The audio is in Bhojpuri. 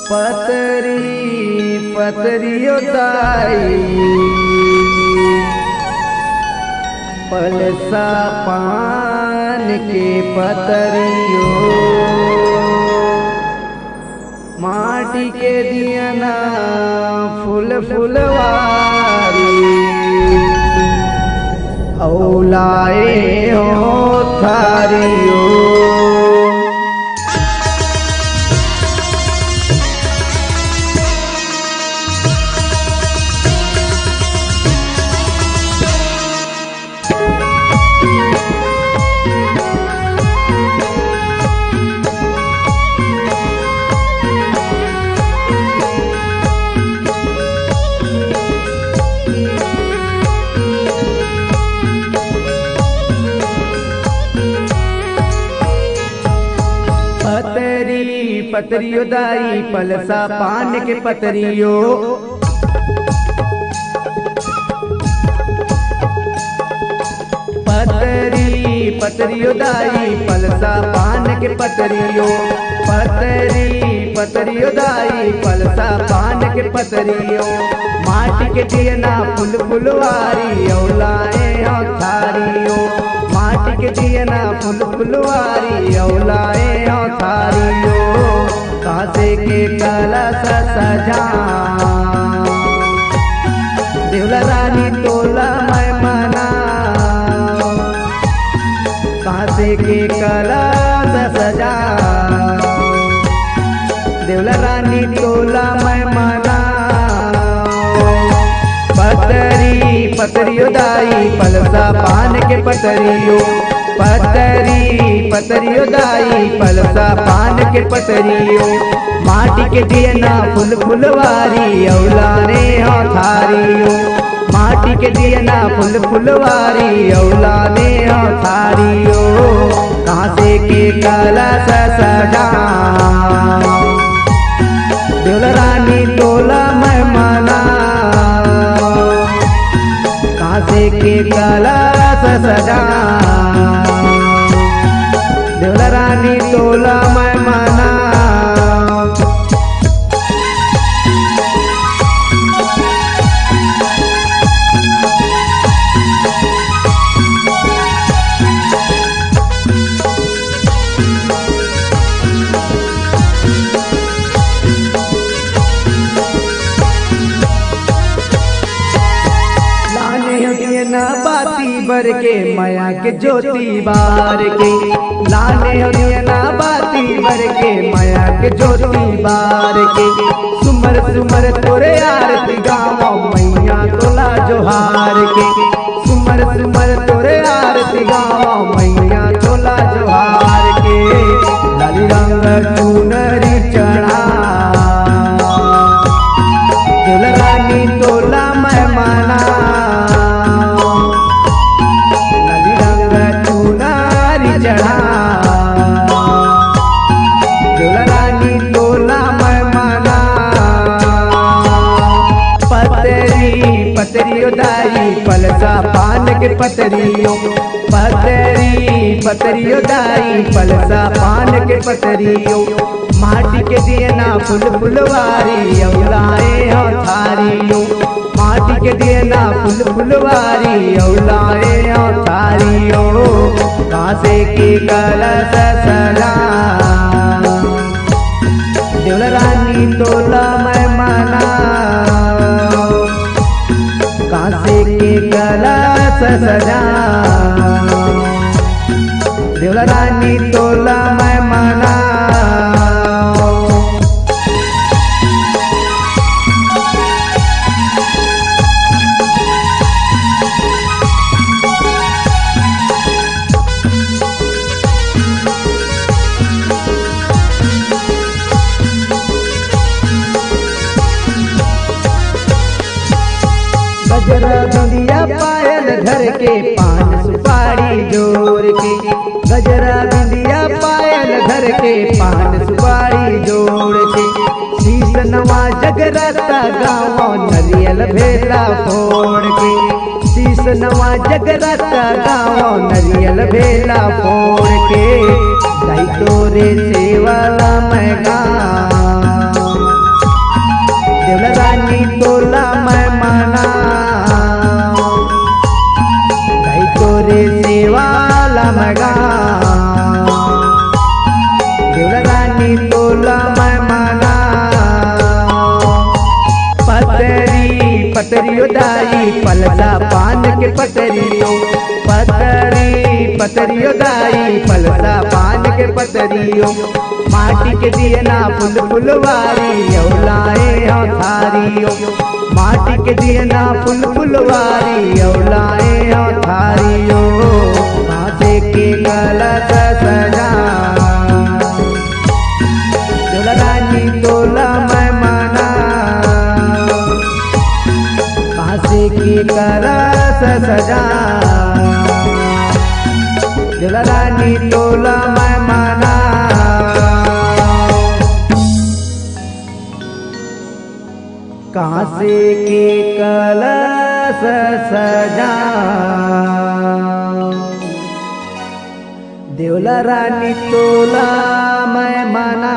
पतरी पतरियो दाई पलसा पान के पतरियो माटी के दियना फूल फुलवारी औलाए हो थारियो। पतरी पतरियो दाई पलसा पान के पतरियो पतरी पतरियो दाई पलसा पान के पतरियो पतरी पतरियो दाई पलसा पान के पतरियो माटी के दियना फुल फुलवारी औलाए हो थारियो माटी के दियना फुल फुलवारी औलाए हो थारियो कासे के कलश सजा देवला रानी तोला मैं मना कासे के कलश सजा देवला रानी तोला मैं मना पतरी पतरियो दाई पलसा पान के पतरियो पतरी पतरियो दाई पलसा पान के पतरियो माटी के दियना फुल फुलवारी औलाने हो थारियो माटी के दियना फुल फुलवारी औलाने हो थारियो कांसे के कलश सजा देवला रानी तोला मैं मना कांसे के कलश सजा देवला रानी तोला मैं मना। बाती भर के माया के ज्योति बार के लाने होना बाती भर के माया के ज्योति बार के सुमर सुमर तोरे आरती गाँव मैया तोला जोहार के सुमर सुमर तोरे आरती गाँव मैया तोला जोहार के लाल रंग चुनरी चढ़ा देवला रानी तोला मैं मना चढ़ा देवला रानी तोला मैं मना पतरी पतरियो दाई पलसा पान के पतरियो पतरी पतरियो दाई पलसा पान के पतरियो माटी के दियना फुल फुलवारी औलाए हो थारियो माटी के दियना फुल फुलवारी औलाए हो थारियो कांसे के कलश सजा देवला रानी तोला मैं मना कांसे के कलश सजा देवला रानी तोला मैं मना। गजरा बिंदिया पायल घर के पान सुपारी जोर के गजरा बिंदिया पायल घर के पान सुपारी जोड़ के शीश नवा जगराता गाँव नरियल भेला फोड़ के शीश नवा जगराता गाँव नरियल भेला फोड़ के दाई तोरे सेवाला मैं गाँव देवला रानी तोला मैं माना गई तोरे सेवाला मगा देवला रानी तोला मैं माना पतरियो दाई पलसा पान के पतरियो पतरियो दाई पलसा पान के पतरियो माटी के दियना फुल फुलवारी औलाए थारियो माटी के दियना फुल फुलवारी औलाए थारियो माथे के कलश सजा देवला रानी तोला मैं माना की करस सजा देवला रानी तोला मैं माना कहाँ से के कलश सजा देवला रानी तोला मैं माना।